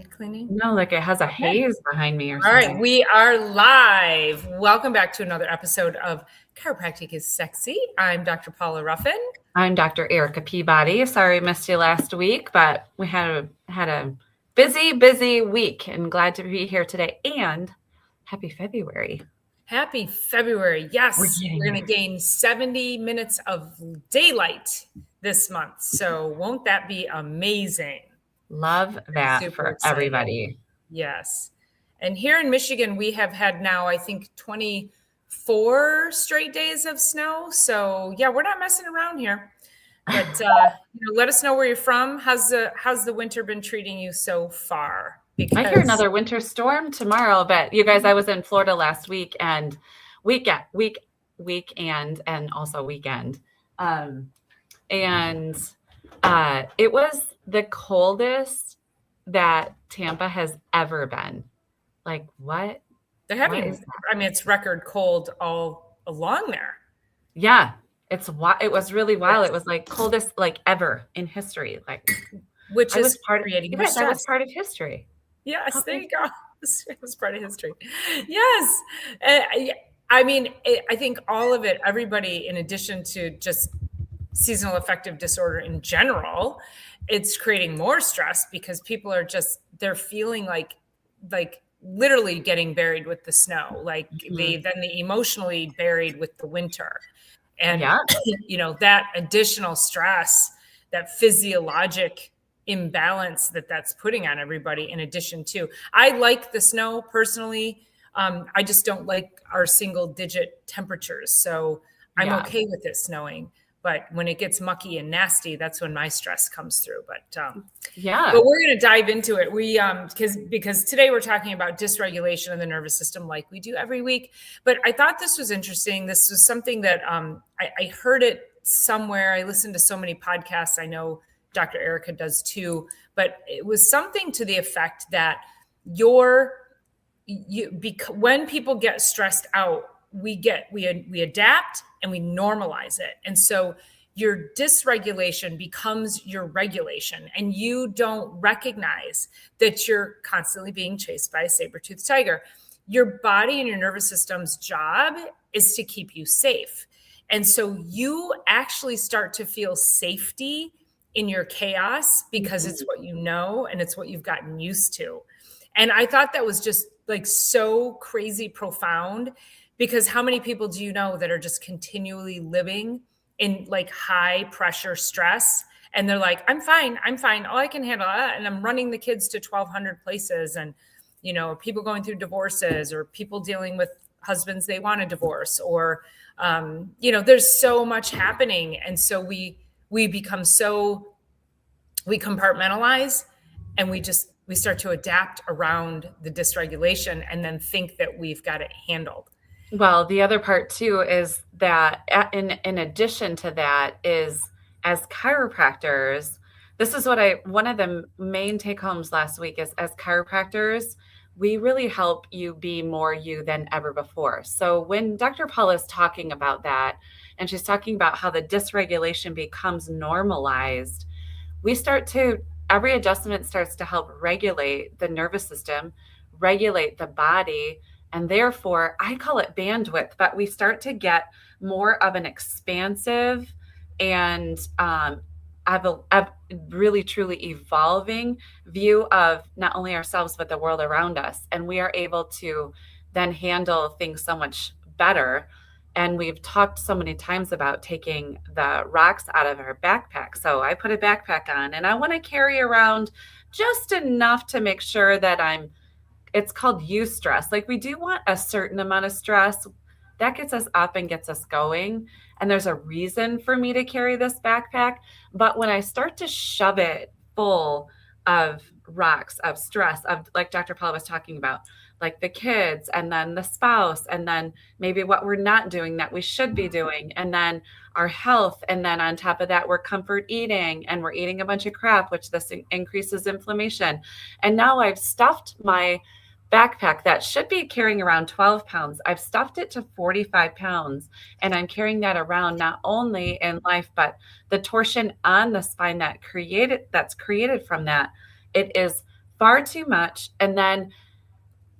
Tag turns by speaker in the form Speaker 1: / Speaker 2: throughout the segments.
Speaker 1: need cleaning?
Speaker 2: No, like it has a haze behind me or
Speaker 1: All
Speaker 2: something.
Speaker 1: right, we are live. Welcome back to another episode of Chiropractic is Sexy. I'm Dr. Paula Ruffin.
Speaker 2: I'm Dr. Erica Peabody. Sorry I missed you last week, but we had a busy week and glad to be here today. And happy February.
Speaker 1: Happy February. Yes, we're going to gain 70 minutes of daylight this month. So won't that be amazing?
Speaker 2: Love that
Speaker 1: Super
Speaker 2: for
Speaker 1: excited.
Speaker 2: everybody.
Speaker 1: Yes. And here in Michigan, we have had now, I think, 24 straight days of snow. So yeah, we're not messing around here. But let us know where you're from. How's the winter been treating you so far?
Speaker 2: I hear another winter storm tomorrow, but you guys, I was in Florida last week and weekend and also weekend. And it was the coldest that Tampa has ever been. Like what?
Speaker 1: They're having, it's record cold all along there.
Speaker 2: Yeah. It was really wild. It was like coldest like ever in history. Like
Speaker 1: which is creating more stress.
Speaker 2: That was part of history.
Speaker 1: Yes, there you go. It was part of history. Yes. I think all of it, everybody, in addition to just seasonal affective disorder in general, it's creating more stress because people are they're feeling like literally getting buried with the snow. Like they emotionally buried with the winter. And, that additional stress, that physiologic imbalance that's putting on everybody in addition to, I like the snow personally. I just don't like our single digit temperatures. So I'm okay with it snowing. But when it gets mucky and nasty, that's when my stress comes through. But but we're going to dive into it. We because today we're talking about dysregulation of the nervous system, like we do every week. But I thought this was interesting. This was something that I heard it somewhere. I listened to so many podcasts. I know Dr. Erica does too. But it was something to the effect that when people get stressed out, we adapt and we normalize it. And so your dysregulation becomes your regulation, and you don't recognize that you're constantly being chased by a saber-toothed tiger. Your body and your nervous system's job is to keep you safe. And so you actually start to feel safety in your chaos because it's what you know and it's what you've gotten used to. And I thought that was just like so crazy profound. Because how many people do you know that are just continually living in like high pressure stress? And they're like, I'm fine. Oh, I can handle that. And I'm running the kids to 1,200 places. And, people going through divorces or people dealing with husbands they want to divorce or, there's so much happening. And so we compartmentalize and we start to adapt around the dysregulation and then think that we've got it handled.
Speaker 2: Well, the other part too is that in addition to that is as chiropractors, this is one of the main take homes last week is as chiropractors, we really help you be more you than ever before. So when Dr. Paula is talking about that, and she's talking about how the dysregulation becomes normalized, every adjustment starts to help regulate the nervous system, regulate the body. And therefore, I call it bandwidth, but we start to get more of an expansive and really, truly evolving view of not only ourselves, but the world around us. And we are able to then handle things so much better. And we've talked so many times about taking the rocks out of our backpack. So I put a backpack on and I want to carry around just enough to make sure that it's called eustress. Like we do want a certain amount of stress that gets us up and gets us going. And there's a reason for me to carry this backpack. But when I start to shove it full of rocks, of stress, of like Dr. Paul was talking about, like the kids and then the spouse, and then maybe what we're not doing that we should be doing, and then our health. And then on top of that, we're comfort eating and we're eating a bunch of crap, which this increases inflammation. And now I've stuffed my backpack that should be carrying around 12 pounds. I've stuffed it to 45 pounds and I'm carrying that around not only in life, but the torsion on the spine that's created from that. It is far too much. And then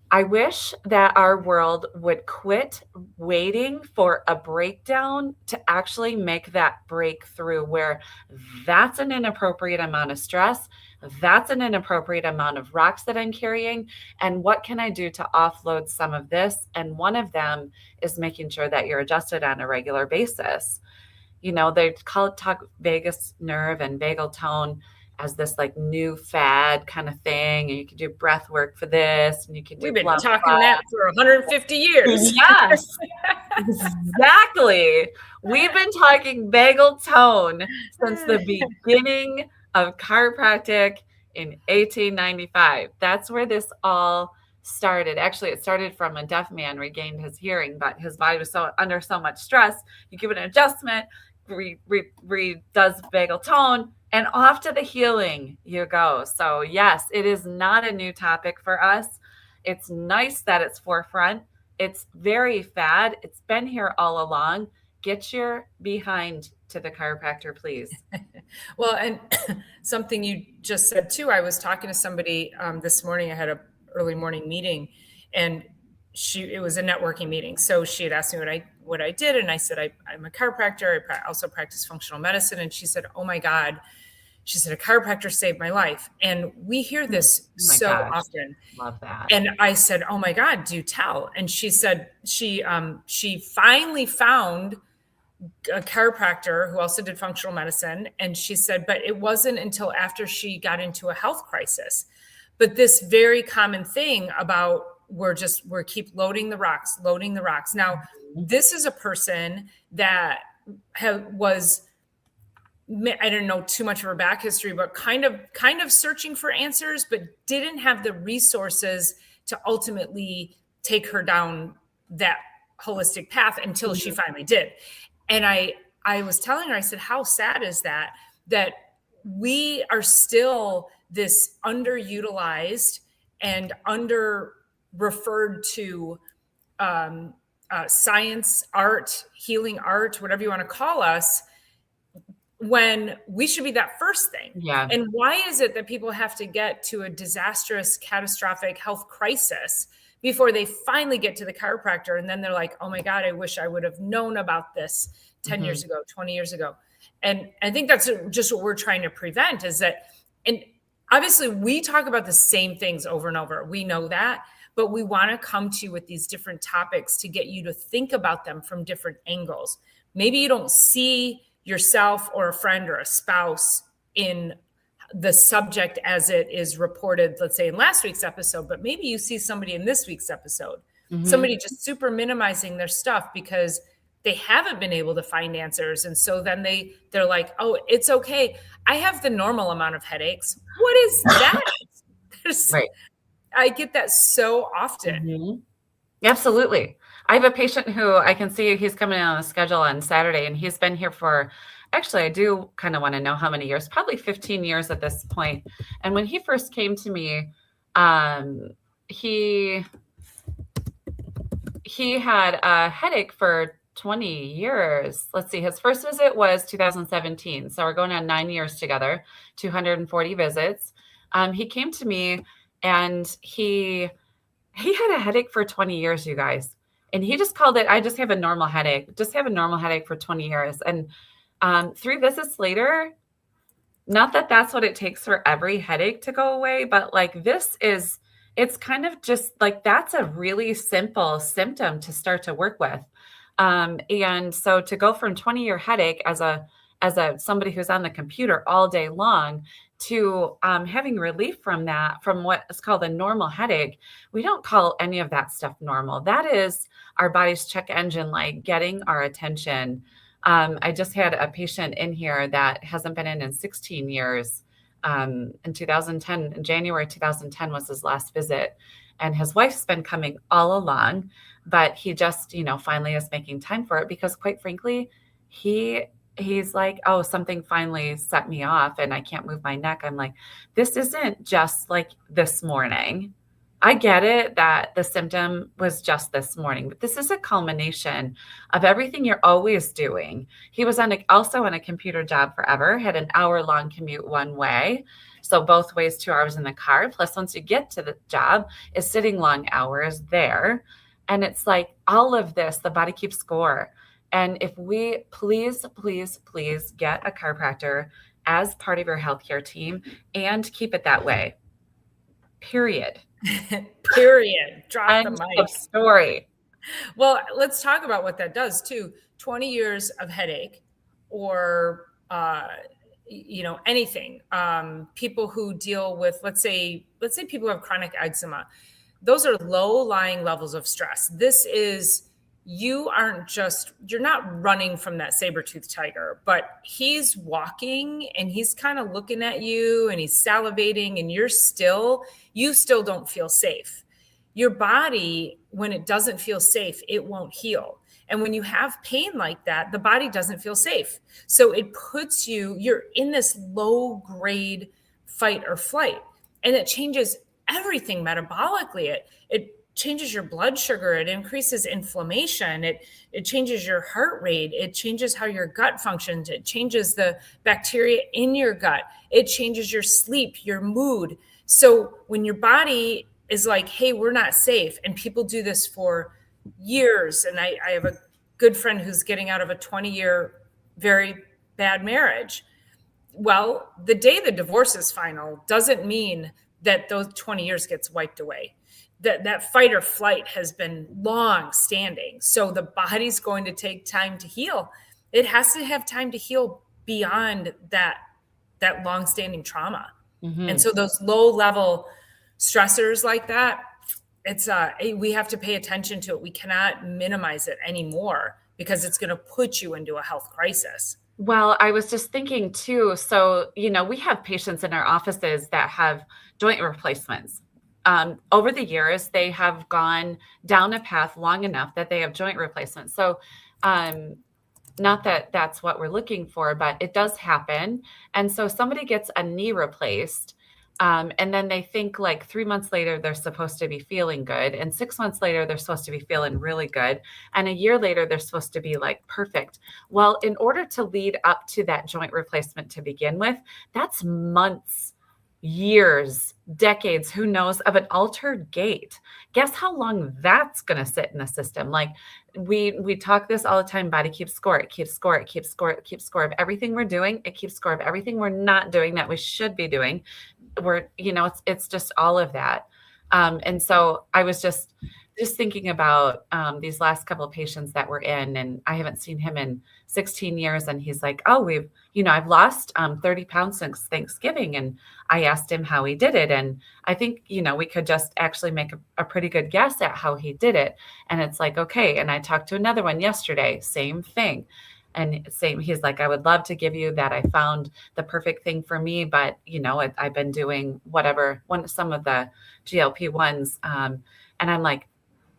Speaker 2: I wish that our world would quit waiting for a breakdown to actually make that breakthrough where that's an inappropriate amount of stress. That's an inappropriate amount of rocks that I'm carrying. And what can I do to offload some of this? And one of them is making sure that you're adjusted on a regular basis. They talk vagus nerve and vagal tone as this like new fad kind of thing. And you can do breath work for this and you can do
Speaker 1: We've been
Speaker 2: blah,
Speaker 1: talking
Speaker 2: blah.
Speaker 1: that for 150 years.
Speaker 2: Yes, exactly. We've been talking vagal tone since the beginning of chiropractic in 1895. That's where this all started. Actually, it started from a deaf man regained his hearing, but his body was under so much stress. You give it an adjustment, does vagal tone, and off to the healing you go. So yes, it is not a new topic for us. It's nice that it's forefront. It's very fad. It's been here all along. Get your behind to the chiropractor, please.
Speaker 1: Well, and something you just said too, I was talking to somebody this morning. I had an early morning meeting, and it was a networking meeting. So she had asked me what I did. And I said, I'm a chiropractor. I also practice functional medicine. And she said, oh my God, she said, a chiropractor saved my life. And we hear this often.
Speaker 2: Love that.
Speaker 1: And I said, oh my God, do tell. And she said, she finally found a chiropractor who also did functional medicine. And she said, but it wasn't until after she got into a health crisis. But this very common thing about we're keep loading the rocks. Now, this is a person that was, I don't know too much of her back history, but kind of searching for answers, but didn't have the resources to ultimately take her down that holistic path until she finally did. And I was telling her, I said, how sad is that we are still this underutilized and under referred to science, art, healing art, whatever you want to call us, when we should be that first thing.
Speaker 2: Yeah.
Speaker 1: And why is it that people have to get to a disastrous, catastrophic health crisis before they finally get to the chiropractor? And then they're like, oh my God, I wish I would have known about this 10 years ago, 20 years ago. And I think that's just what we're trying to prevent is that, and obviously we talk about the same things over and over. We know that, but we want to come to you with these different topics to get you to think about them from different angles. Maybe you don't see yourself or a friend or a spouse in the subject as it is reported, let's say in last week's episode, but maybe you see somebody in this week's episode, somebody just super minimizing their stuff because they haven't been able to find answers. And so then they're like, oh, it's okay. I have the normal amount of headaches. What is that?
Speaker 2: Right.
Speaker 1: I get that so often.
Speaker 2: Absolutely. I have a patient who I can see he's coming in on a schedule on Saturday, and he's been here for, actually, I do kind of want to know how many years, probably 15 years at this point. And when he first came to me, he had a headache for 20 years. Let's see. His first visit was 2017. So we're going on 9 years together, 240 visits. He came to me and he had a headache for 20 years, you guys. And he just called it, I just have a normal headache, for 20 years. And 3 visits later, not that that's what it takes for every headache to go away, but like it's kind of just like, that's a really simple symptom to start to work with. And so to go from 20-year headache as somebody who's on the computer all day long to having relief from that, from what is called a normal headache, we don't call any of that stuff normal. That is our body's check engine light getting our attention. I just had a patient in here that hasn't been in 16 years. In 2010, in January 2010 was his last visit. And his wife's been coming all along, but he just, finally is making time for it because quite frankly, he's like, oh, something finally set me off and I can't move my neck. I'm like, this isn't just like this morning. I get it that the symptom was just this morning, but this is a culmination of everything you're always doing. He was also on a computer job forever, had an hour-long commute one way. So both ways, 2 hours in the car. Plus, once you get to the job, is sitting long hours there. And it's like all of this, the body keeps score. And if we please, please, please get a chiropractor as part of your healthcare team and keep it that way. Period.
Speaker 1: Period. Drop the
Speaker 2: End of
Speaker 1: mic.
Speaker 2: story.
Speaker 1: Well, let's talk about what that does too. 20 years of headache or, anything. People who deal with, let's say people have chronic eczema. Those are low lying levels of stress. This is, you're not running from that saber-toothed tiger, but he's walking and he's kind of looking at you and he's salivating and you still don't feel safe. Your body, when it doesn't feel safe, it won't heal. And when you have pain like that, the body doesn't feel safe. So it puts you're in this low grade fight or flight. And it changes everything metabolically. It changes your blood sugar. It increases inflammation. It changes your heart rate. It changes how your gut functions. It changes the bacteria in your gut. It changes your sleep, your mood. So when your body is like, hey, we're not safe. And people do this for years. And I have a good friend who's getting out of a 20-year very bad marriage. Well, the day the divorce is final doesn't mean that those 20 years gets wiped away. That fight or flight has been long standing. So the body's going to take time to heal. It has to have time to heal beyond that long standing trauma. Mm-hmm. And so those low level stressors like that, we have to pay attention to it. We cannot minimize it anymore because it's going to put you into a health crisis.
Speaker 2: Well, I was just thinking too. So, we have patients in our offices that have joint replacements. Over the years, they have gone down a path long enough that they have joint replacements. So, not that that's what we're looking for, but it does happen. And so somebody gets a knee replaced. And then they think like 3 months later, they're supposed to be feeling good. And 6 months later, they're supposed to be feeling really good. And a year later, they're supposed to be like perfect. Well, in order to lead up to that joint replacement to begin with, that's months, years, decades, who knows, of an altered gait. Guess how long that's going to sit in the system? Like we talk this all the time, body keeps score, it keeps score, it keeps score, it keeps score of everything we're doing. It keeps score of everything we're not doing that we should be doing. It's just all of that. And so I was just thinking about these last couple of patients that we're in, and I haven't seen him in 16 years. And he's like, oh, I've lost 30 pounds since Thanksgiving. And I asked him how he did it. And I think, we could just actually make a pretty good guess at how he did it. And it's like, okay. And I talked to another one yesterday, same thing. And he's like, I would love to give you that I found the perfect thing for me, but I've been doing some of the GLP-1s. And I'm like,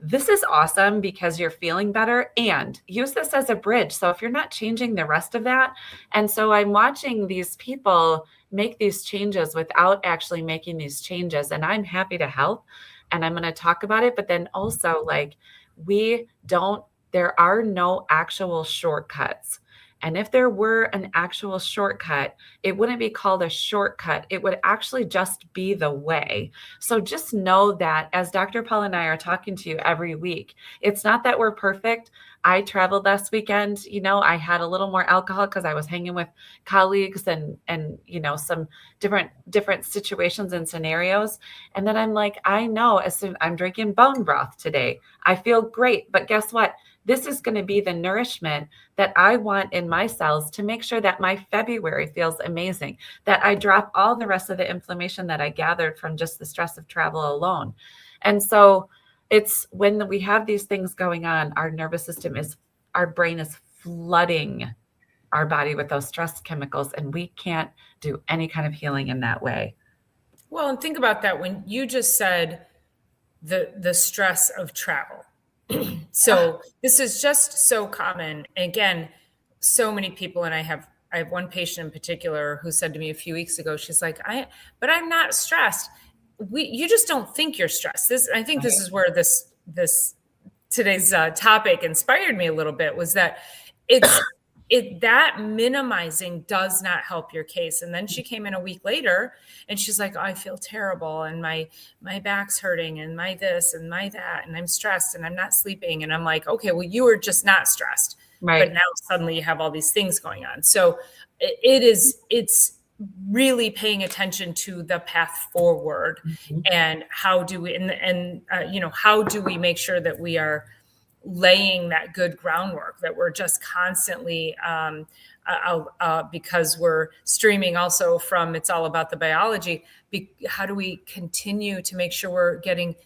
Speaker 2: this is awesome because you're feeling better, and use this as a bridge. So if you're not changing the rest of that. And so I'm watching these people make these changes without actually making these changes. And I'm happy to help. And I'm going to talk about it. But then also like there are no actual shortcuts. And if there were an actual shortcut, it wouldn't be called a shortcut. It would actually just be the way. So just know that as Dr. Paul and I are talking to you every week, it's not that we're perfect. I traveled last weekend. I had a little more alcohol because I was hanging with colleagues and some different situations and scenarios. And then I'm like, I know as soon I'm drinking bone broth today, I feel great. But guess what? This is going to be the nourishment that I want in my cells to make sure that my February feels amazing, that I drop all the rest of the inflammation that I gathered from just the stress of travel alone. And so it's when we have these things going on, our brain is flooding our body with those stress chemicals, and we can't do any kind of healing in that way.
Speaker 1: Well, and think about that when you just said the stress of travel. So this is just so common. Again, so many people, and I have one patient in particular who said to me a few weeks ago, she's like, but I'm not stressed. you just don't think you're stressed. I think this is where this today's topic inspired me a little bit, was that it's that minimizing does not help your case. And then she came in a week later and she's like, oh, I feel terrible, and my back's hurting, and my this and my that, and I'm stressed and I'm not sleeping. And I'm like, okay, well, you were just not stressed, but
Speaker 2: Right.
Speaker 1: now suddenly you have all these things going on. So it's really paying attention to the path forward,
Speaker 2: Mhm.
Speaker 1: and how do we, how do we make sure that we are laying that good groundwork, that we're just constantly, because we're streaming also from It's All About the Biology, how do we continue to make sure we're getting,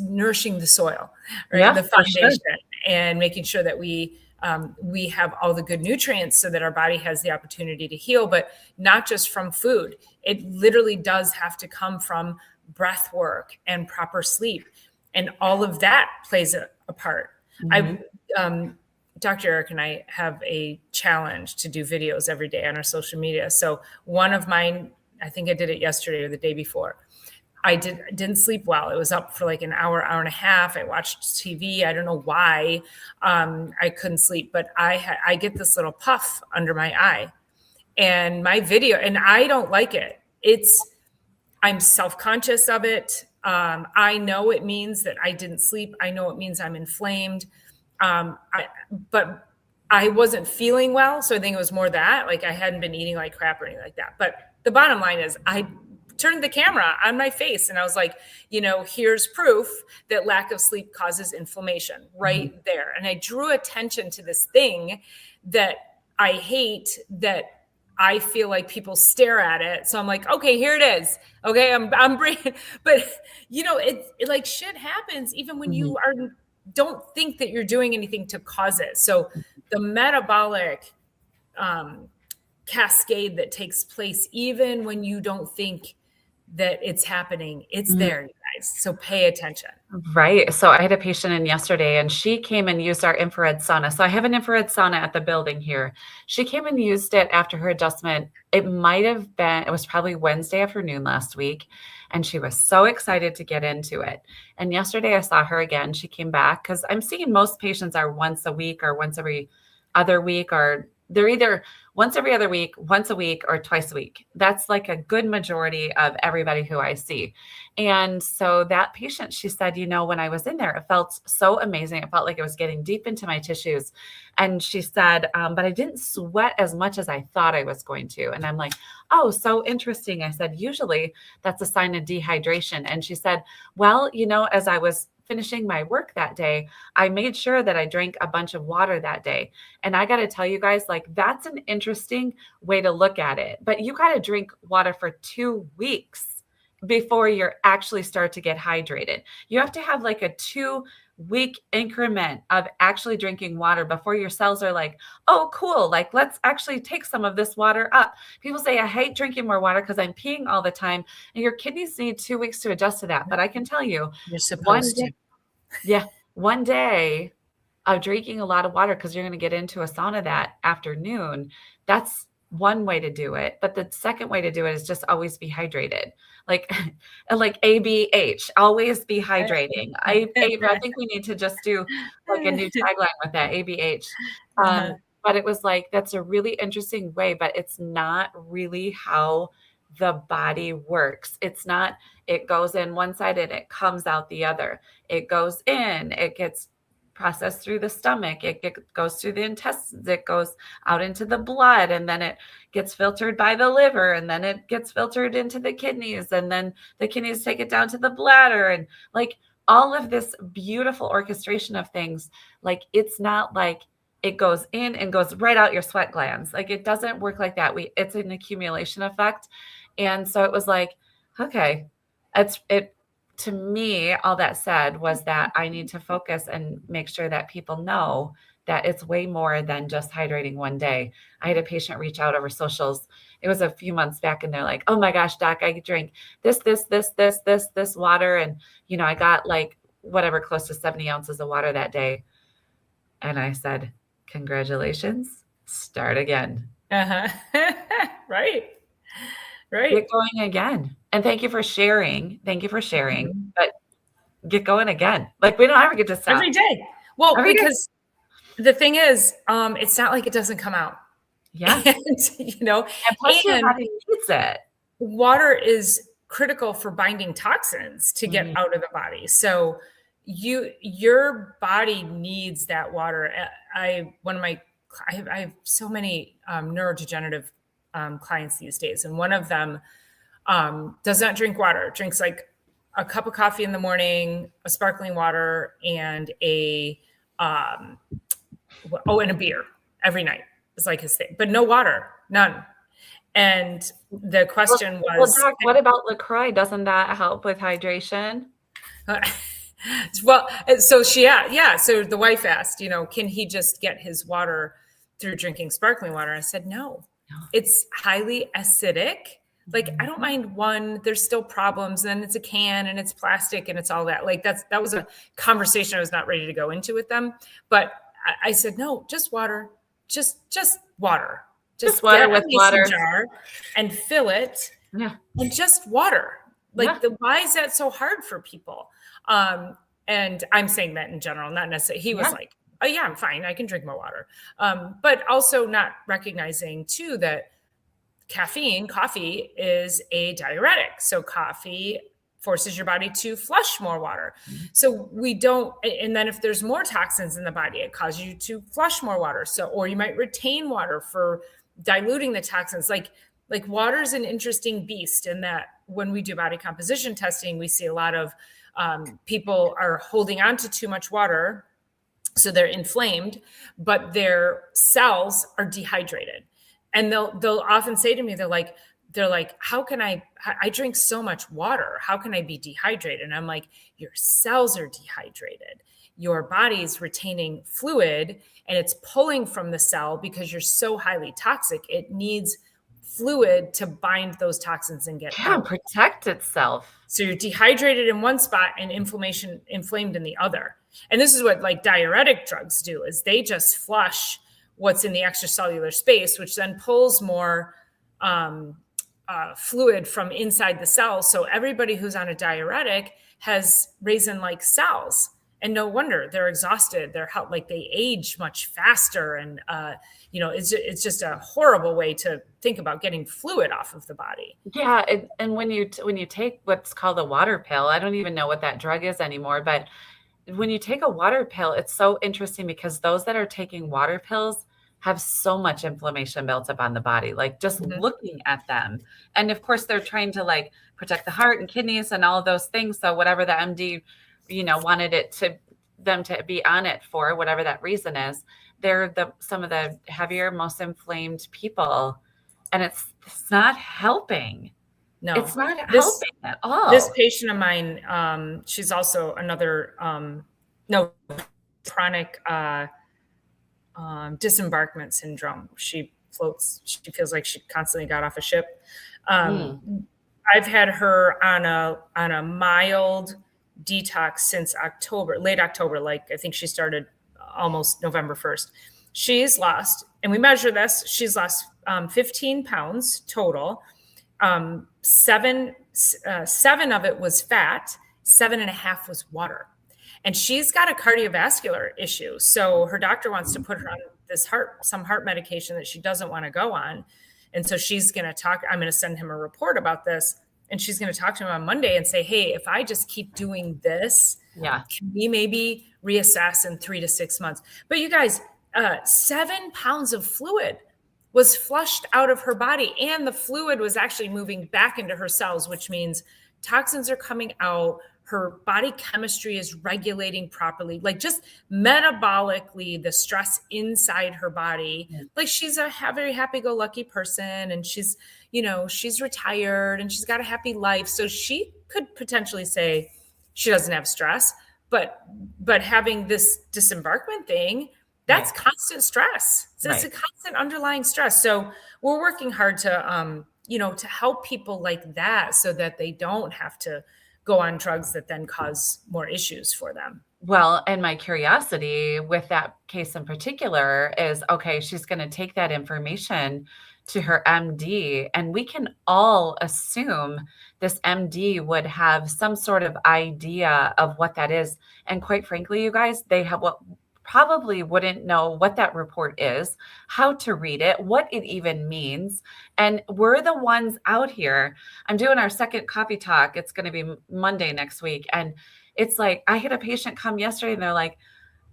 Speaker 1: nourishing the soil, right,
Speaker 2: Yeah,
Speaker 1: the
Speaker 2: for sure.
Speaker 1: foundation, and making sure that we have all the good nutrients so that our body has the opportunity to heal, but not just from food. It literally does have to come from breath work and proper sleep, and all of that plays a part. I,
Speaker 2: Mhm.
Speaker 1: Dr. Eric and I have a challenge to do videos every day on our social media. So one of mine, I think I did it yesterday or the day before. Didn't sleep well. It was up for like an hour and a half. I watched TV. I don't know why I couldn't sleep, but I get this little puff under my eye, and my video, and I don't like it. I'm self-conscious of it. I know it means that I didn't sleep. I know it means I'm inflamed. But I wasn't feeling well. So I think it was more that, like, I hadn't been eating like crap or anything like that. But the bottom line is, I turned the camera on my face and I was like, here's proof that lack of sleep causes inflammation
Speaker 2: Mhm.
Speaker 1: right there. And I drew attention to this thing that I hate, that I feel like people stare at it. So I'm like, okay, here it is. Okay, I'm bringing, but it like, shit happens even when
Speaker 2: Mhm.
Speaker 1: you don't think that you're doing anything to cause it. So the metabolic cascade that takes place, even when you don't think that it's happening, it's
Speaker 2: Mhm.
Speaker 1: there, you guys. So pay attention.
Speaker 2: Right. So I had a patient in yesterday and she came and used our infrared sauna. So I have an infrared sauna at the building here. She came and used it after her adjustment. It was probably Wednesday afternoon last week. And she was so excited to get into it. And yesterday I saw her again. She came back because I'm seeing most patients are once a week or once every other week, or they're either once every other week, once a week, or twice a week. That's like a good majority of everybody who I see. And so that patient, she said, when I was in there, it felt so amazing. It felt like it was getting deep into my tissues. And she said, but I didn't sweat as much as I thought I was going to. And I'm like, oh, so interesting. I said, usually that's a sign of dehydration. And she said, well, as I was finishing my work that day, I made sure that I drank a bunch of water that day. And I got to tell you guys, like, that's an interesting way to look at it. But you got to drink water for 2 weeks before you're actually start to get hydrated. You have to have like a 2-week increment of actually drinking water before your cells are like, oh, cool. Like, let's actually take some of this water up. People say, I hate drinking more water because I'm peeing all the time. And your kidneys need 2 weeks to adjust to that. But I can tell you,
Speaker 1: You're
Speaker 2: one
Speaker 1: supposed
Speaker 2: day,
Speaker 1: to.
Speaker 2: yeah, one day of drinking a lot of water because you're going to get into a sauna that afternoon. That's one way to do it. But the second way to do it is just always be hydrated. Like, like ABH, always be hydrating. I think we need to just do like a new tagline with that, ABH.
Speaker 1: Uh-huh.
Speaker 2: But it was like, that's a really interesting way, but it's not really how the body works. It's not, it goes in one side and it comes out the other. It goes in, it gets processed through the stomach, goes through the intestines, it goes out into the blood, and then it gets filtered by the liver, and then it gets filtered into the kidneys, and then the kidneys take it down to the bladder. And like all of this beautiful orchestration of things, like it's not like it goes in and goes right out your sweat glands. Like it doesn't work like that. It's an accumulation effect. And so it was like, okay, it to me, all that said was that I need to focus and make sure that people know that it's way more than just hydrating one day. I had a patient reach out over socials. It was a few months back, and they're like, "Oh my gosh, doc, I drank this water, and I got like whatever close to 70 ounces of water that day." And I said, "Congratulations, start again.
Speaker 1: Uh-huh. Right. Right.
Speaker 2: Get going again." And thank you for sharing. Thank you for sharing.
Speaker 1: Mhm.
Speaker 2: But get going again. Like we don't ever get to stop.
Speaker 1: Every day. Well,
Speaker 2: Every day.
Speaker 1: because the thing is, it's not like it doesn't come out.
Speaker 2: Yeah.
Speaker 1: And, you know,
Speaker 2: And plus your
Speaker 1: and
Speaker 2: body needs it.
Speaker 1: water is critical for binding toxins to get
Speaker 2: Mhm.
Speaker 1: out of the body. So your body needs that water. I have so many neurodegenerative clients these days, and one of them does not drink water, drinks like a cup of coffee in the morning, a sparkling water, and um, and a beer every night. It's like his thing, but no water, none. And the question
Speaker 2: Well,
Speaker 1: was,
Speaker 2: Doc, what about LaCroix? Doesn't that help with hydration?
Speaker 1: well, so yeah. So the wife asked, can he just get his water through drinking sparkling water? I said, no,
Speaker 2: No.
Speaker 1: it's highly acidic. Like, I don't
Speaker 2: Mhm.
Speaker 1: mind one, there's still problems. And then it's a can and it's plastic and it's all that. Like that was a conversation I was not ready to go into with them. But I said, no, just water, just water.
Speaker 2: Just
Speaker 1: Just get
Speaker 2: water
Speaker 1: a
Speaker 2: with
Speaker 1: mason
Speaker 2: water.
Speaker 1: jar and fill it
Speaker 2: Yeah.
Speaker 1: and just water.
Speaker 2: Yeah.
Speaker 1: Like, why is that so hard for people? And I'm saying that in general, not necessarily. He was
Speaker 2: Yeah.
Speaker 1: like, oh yeah, I'm fine. I can drink more water. But also not recognizing too that coffee is a diuretic. So coffee forces your body to flush more water. So we don't, and then if there's more toxins in the body, it causes you to flush more water. So, or you might retain water for diluting the toxins. Like water is an interesting beast in that when we do body composition testing, we see a lot of people are holding on to too much water. So they're inflamed, but their cells are dehydrated. And they'll often say to me, they're like, how can I drink so much water? How can I be dehydrated? And I'm like, your cells are dehydrated. Your body's retaining fluid and it's pulling from the cell because you're so highly toxic. It needs fluid to bind those toxins and get
Speaker 2: Yeah,
Speaker 1: out.
Speaker 2: protect itself.
Speaker 1: So you're dehydrated in one spot and inflamed in the other. And this is what like diuretic drugs do, is they just flush what's in the extracellular space, which then pulls more fluid from inside the cells. So everybody who's on a diuretic has raisin-like cells. And no wonder they're exhausted. Like they age much faster. And, it's just a horrible way to think about getting fluid off of the body.
Speaker 2: Yeah, and when you take what's called a water pill, I don't even know what that drug is anymore, but when you take a water pill, it's so interesting because those that are taking water pills have so much inflammation built up on the body, like just
Speaker 1: Mhm.
Speaker 2: looking at them. And of course, they're trying to like protect the heart and kidneys and all of those things. So whatever the MD, wanted them to be on it for, whatever that reason is, they're some of the heavier, most inflamed people. And it's not helping.
Speaker 1: No,
Speaker 2: It's not
Speaker 1: this
Speaker 2: helping at
Speaker 1: this
Speaker 2: all.
Speaker 1: patient of mine, she's also another no chronic disembarkment syndrome. She floats. She feels like she constantly got off a ship.
Speaker 2: Mm.
Speaker 1: I've had her on a mild detox since late October. Like I think she started almost November 1st. She's lost, and we measure this. She's lost 15 pounds total. Seven of it was fat. 7.5 was water. And she's got a cardiovascular issue. So her doctor wants to put her on some heart medication that she doesn't want to go on. And so I'm going to send him a report about this. And she's going to talk to him on Monday and say, hey, if I just keep doing this,
Speaker 2: Yeah.
Speaker 1: can we maybe reassess in 3 to 6 months? But you guys, 7 pounds of fluid was flushed out of her body, and the fluid was actually moving back into her cells, which means toxins are coming out. Her body chemistry is regulating properly, like just metabolically, the stress inside her body.
Speaker 2: Yeah.
Speaker 1: Like she's a very happy-go-lucky person, and she's retired and she's got a happy life. So she could potentially say she doesn't have stress, but having this disembarkment thing, that's
Speaker 2: Right.
Speaker 1: constant stress. So it's a
Speaker 2: Right.
Speaker 1: constant underlying stress. So we're working hard to, to help people like that so that they don't have to go on drugs that then cause more issues for them.
Speaker 2: Well, and my curiosity with that case in particular is, okay, she's going to take that information to her MD, and we can all assume this MD would have some sort of idea of what that is. And quite frankly, you guys, they have what probably wouldn't know what that report is, how to read it, what it even means. And we're the ones out here. I'm doing our second coffee talk. It's going to be Monday next week. And it's like, I had a patient come yesterday and they're like,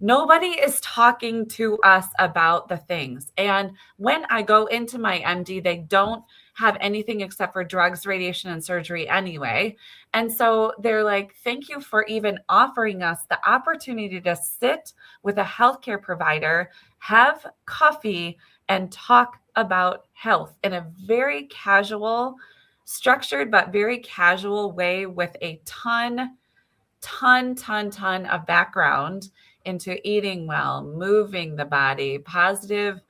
Speaker 2: nobody is talking to us about the things. And when I go into my MD, they don't have anything except for drugs, radiation, and surgery anyway. And so they're like, thank you for even offering us the opportunity to sit with a healthcare provider, have coffee, and talk about health in a very casual, structured, but very casual way with a ton of background into eating well, moving the body, positive,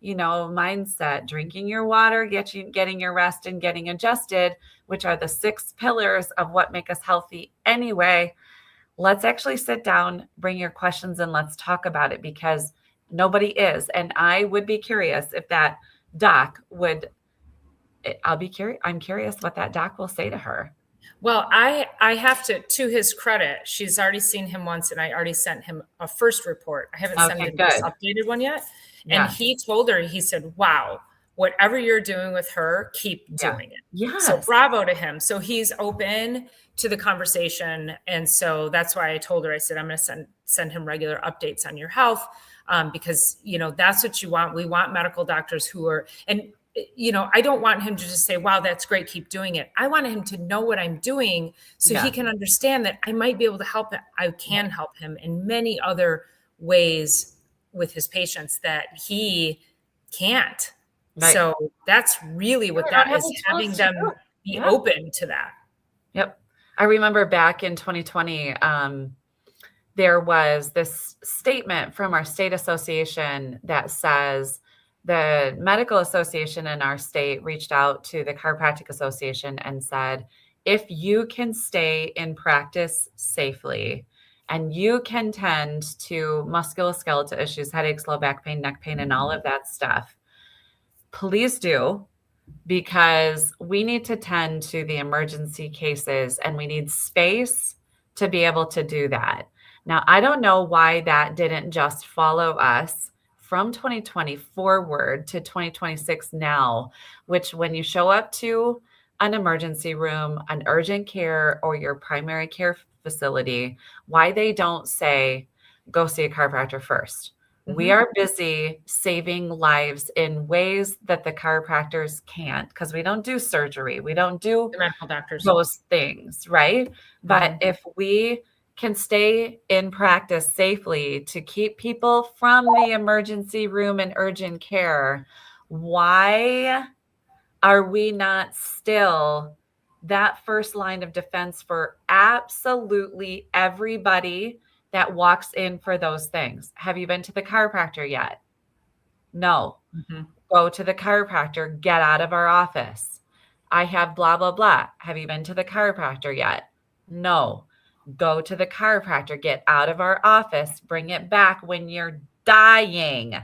Speaker 2: mindset, drinking your water, getting your rest, and getting adjusted, which are the 6 pillars of what make us healthy anyway. Let's actually sit down, bring your questions, and let's talk about it, because nobody is. And I would be curious if that doc would, I'm curious what that doc will say to her.
Speaker 1: Well, I have to his credit, she's already seen him once, and I already sent him a first report. I haven't sent him this updated one yet. Yeah. And he told her, he said, wow, whatever you're doing with her, keep doing it.
Speaker 2: Yes.
Speaker 1: So bravo to him. So he's open to the conversation. And so that's why I told her, I said, I'm going to send him regular updates on your health, because, that's what you want. We want medical doctors who are, and I don't want him to just say, wow, that's great, keep doing it. I want him to know what I'm doing so he can understand that I might be able to help him. I can help him in many other ways with his patients that he can't. Right. So that's really what that is, having them be open to that.
Speaker 2: Yep. I remember back in 2020, there was this statement from our state association that says, the medical association in our state reached out to the Chiropractic Association and said, if you can stay in practice safely and you can tend to musculoskeletal issues, headaches, low back pain, neck pain, and all of that stuff, please do, because we need to tend to the emergency cases and we need space to be able to do that. Now, I don't know why that didn't just follow us from 2020 forward to 2026 now, which when you show up to an emergency room, an urgent care, or your primary care facility, why they don't say, go see a chiropractor first. Mm-hmm. We are busy saving lives in ways that the chiropractors can't, because we don't do surgery. We don't do
Speaker 1: the medical doctors,
Speaker 2: those things, right? Mm-hmm. But if we can stay in practice safely to keep people from the emergency room and urgent care, why are we not still that first line of defense for absolutely everybody that walks in for those things? Have you been to the chiropractor yet? No. Mm-hmm. Go to the chiropractor, get out of our office. I have blah, blah, blah. Have you been to the chiropractor yet? No. Go to the chiropractor, get out of our office, bring it back when you're dying.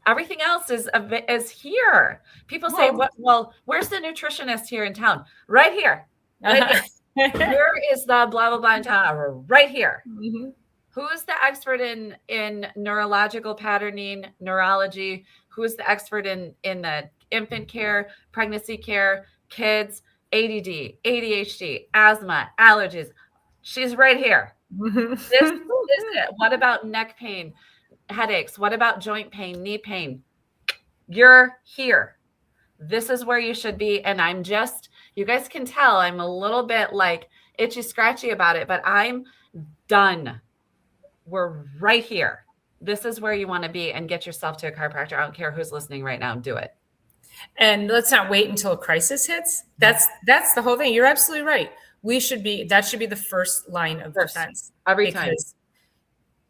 Speaker 2: Everything else is here. People say, well, where's the nutritionist here in town? Right here. Right here. Where is the blah, blah, blah in town? Right here. Mm-hmm. Who is the expert in neurological patterning, neurology? Who is the expert in the infant care, pregnancy care, kids, ADD, ADHD, asthma, allergies? She's right here. This is it. What about neck pain, headaches? What about joint pain, knee pain? You're here. This is where you should be. And you guys can tell I'm a little bit like itchy, scratchy about it, but I'm done. We're right here. This is where you want to be, and get yourself to a chiropractor. I don't care who's listening right now. Do it.
Speaker 1: And let's not wait until a crisis hits. That's the whole thing. You're absolutely right. That should be the first line of defense
Speaker 2: every time.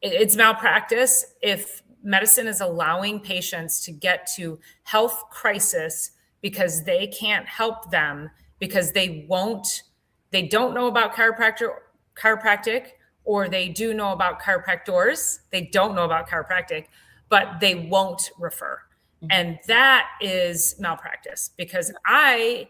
Speaker 1: It's malpractice if medicine is allowing patients to get to health crisis because they can't help them, because they don't know about chiropractic, or they do know about chiropractors. They don't know about chiropractic, but they won't refer. And that is malpractice, because I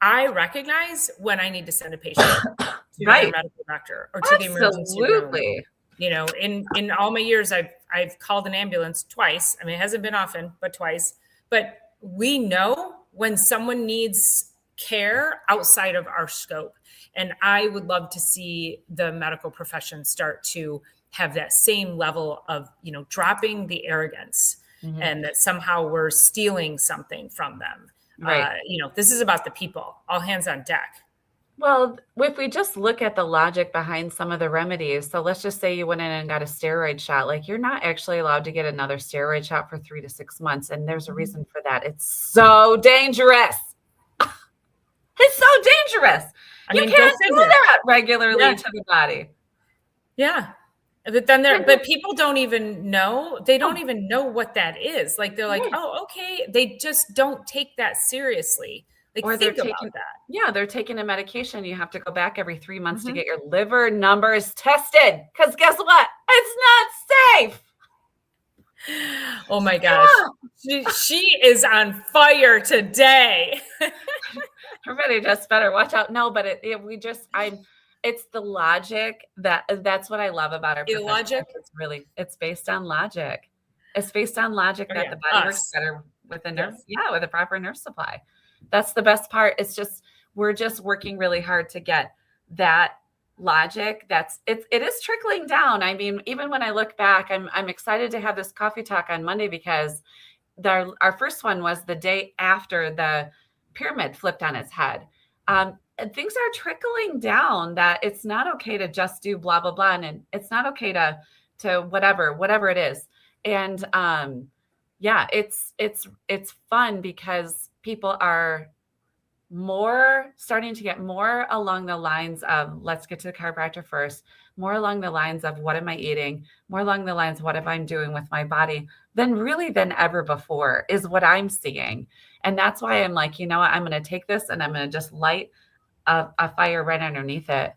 Speaker 1: recognize when I need to send a patient to their medical doctor or to the emergency room.
Speaker 2: Absolutely.
Speaker 1: You know, in all my years, I've called an ambulance twice. I mean, it hasn't been often, but twice. But we know when someone needs care outside of our scope. And I would love to see the medical profession start to have that same level of, you know, dropping the arrogance and that somehow we're stealing something from them.
Speaker 2: Right.
Speaker 1: You know, this is about the people, all hands on deck.
Speaker 2: Well, if we just look at the logic behind some of the remedies, so let's just say you went in and got a steroid shot, like you're not actually allowed to get another steroid shot for 3 to 6 months. And there's a reason for that. It's so dangerous. It's so dangerous. You can't do that regularly to the body.
Speaker 1: Yeah. But then but people don't even know. They don't even know what that is. Like, they're like, oh, okay. They just don't take that seriously. Like,
Speaker 2: or they're taking
Speaker 1: that.
Speaker 2: Yeah, they're taking a medication. You have to go back every 3 months to get your liver numbers tested. Because guess what? It's not safe.
Speaker 1: Oh my gosh. She is on fire today.
Speaker 2: Everybody just better watch out. No, but it's the logic that's what I love about our profession.
Speaker 1: Logic.
Speaker 2: It's based on logic. It's based on logic that the body works better with a nerve, with a proper nerve supply. That's the best part. It's just, we're just working really hard to get that logic. It is trickling down. I mean, even when I look back, I'm excited to have this coffee talk on Monday, because our first one was the day after the pyramid flipped on its head. And things are trickling down, that it's not okay to just do blah, blah, blah. And it's not okay to whatever it is. And it's fun, because people are starting to get more along the lines of, let's get to the chiropractor first, more along the lines of, what am I eating? More along the lines of, what am I doing with my body, than ever before, is what I'm seeing. And that's why I'm like, you know what, I'm going to take this and I'm going to just light a fire right underneath it.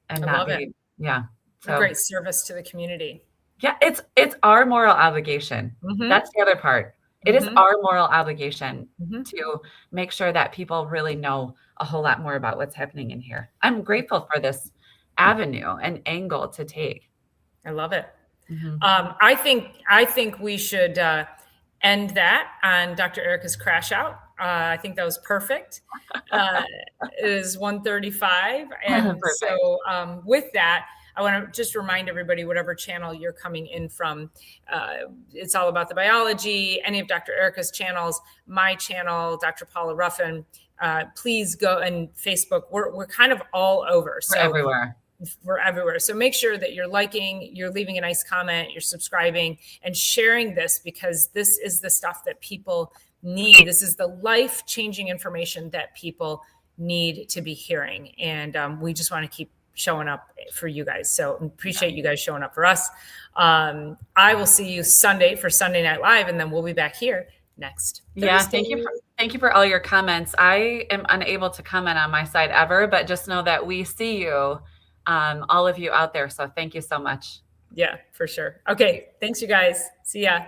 Speaker 2: And
Speaker 1: I love it.
Speaker 2: Yeah.
Speaker 1: So, a great service to the community.
Speaker 2: Yeah. It's our moral obligation. That's the other part. It is our moral obligation to make sure that people really know a whole lot more about what's happening in here. I'm grateful for this avenue and angle to take.
Speaker 1: I love it. I think we should end that on Dr. Erica's crash out. I think that was perfect. It is 1:35. And so with that, I want to just remind everybody, whatever channel you're coming in from, it's all about the biology, any of Dr. Erica's channels, my channel, Dr. Paula Ruffin, please go, and Facebook. We're kind of all over. So we're everywhere. So make sure that you're liking, you're leaving a nice comment, you're subscribing and sharing this, because this is the stuff that people need. This is the life-changing information that people need to be hearing. And we just want to keep showing up for you guys. So appreciate you guys showing up for us. I will see you Sunday for Sunday Night Live, and then we'll be back here next Thursday.
Speaker 2: Yeah, thank you for all your comments. I am unable to comment on my side ever, but just know that we see you, all of you out there. So thank you so much.
Speaker 1: Yeah, for sure. Okay. Thanks, you guys. See ya.